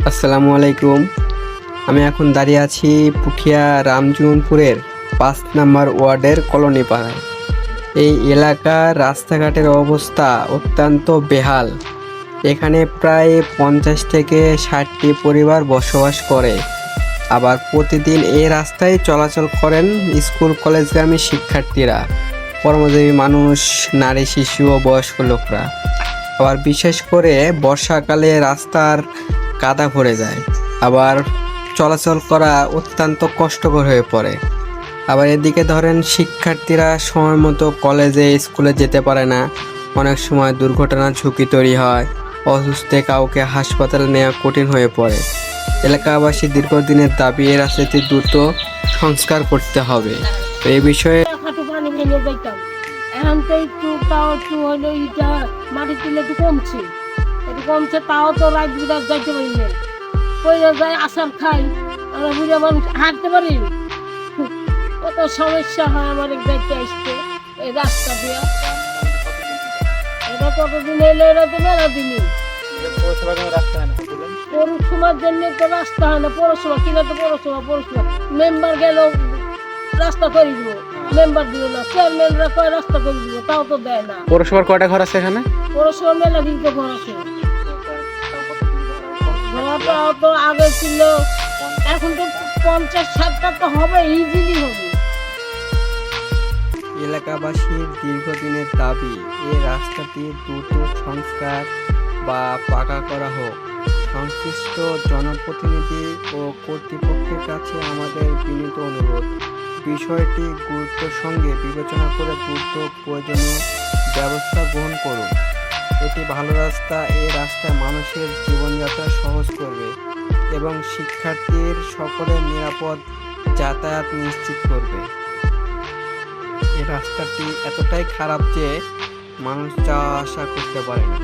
আসসালামু আলাইকুম। আমি এখন দাঁড়িয়ে আছি পুঠিয়া রামজীবনপুরের ৫ নম্বর ওয়ার্ডের কলোনি পাড়ায়। এই এলাকার রাস্তাঘাটের অবস্থা অত্যন্ত বেহাল। এখানে প্রায় ৫০ থেকে ৬০টি পরিবার বসবাস করে। আবার প্রতিদিন এই রাস্তায় চলাচল করেন স্কুল কলেজগামী শিক্ষার্থীরা, কর্মজীবী মানুষ, নারী, শিশু ও বয়স্ক লোকরা। আবার বিশেষ করে বর্ষাকালে রাস্তার কাদা ভরে যায়, আবার চলাচল করা অত্যন্ত কষ্টকর হয়ে পড়ে। আবার এদিকে ধরেন শিক্ষার্থীরা সময় মতো কলেজে স্কুলে যেতে পারে না, অনেক সময় দুর্ঘটনার ঝুঁকি তৈরি হয়, অসুস্থ কাউকে হাসপাতালে নেওয়া কঠিন হয়ে পড়ে। এলাকাবাসী দীর্ঘদিনের দাবি এই রাস্তাটি দ্রুত সংস্কার করতে হবে। তো এই বিষয়ে এখন তো একটু তাও একটু হইলো ইটা মাটি তুলে একটু কমছে, তাও তো রাত বিরাত যাইতে পারি না, পয়লা যায় আসার খাই, আমরা বুড়ে মানুষ হাঁটতে পারি, কত সমস্যা হয় আমার এক যাইতে আসতে এই রাস্তা দিয়ে। এটা কতদিন এলো, এরা তো মেলা দিনই পৌরসভার জন্য তো রাস্তা হয় না। পৌরসভা কিনা তো পৌরসভা মেম্বার গেল রাস্তা করে দিব, মেম্বার দিল না, চেয়ারম্যানরা কয় রাস্তা করে দিব, তাও তো দেয় না। পৌরসভার কয়টা ঘর আছে এখানে? পৌরসভা মেলা দিন তো ঘর আছে, ঘরটাও তো আগে ছিল, এখন তো ৫০-৬০টা তো হবে, ইজিলি হবে। এলাকাবাসীর দীর্ঘদিনের দাবি এই রাস্তাটি দ্রুত সংস্কার বা পাকা করা হোক। সংশ্লিষ্ট জনপ্রতিনিধি ও কর্তৃপক্ষের কাছে আমাদের বিনীত অনুরোধ, বিষয়টি গুরুত্বের সঙ্গে বিবেচনা করে দ্রুত প্রয়োজনীয় ব্যবস্থা গ্রহণ করুন। এটি ভালো রাস্তা, এই রাস্তায় মানুষের জীবনযাত্রা সহজ করবে এবং শিক্ষার্থীর সকলের নিরাপদ যাতায়াত নিশ্চিত করবে। এই রাস্তাটি এতটাই খারাপ যে মানুষ যাওয়া আসা করতে পারে না।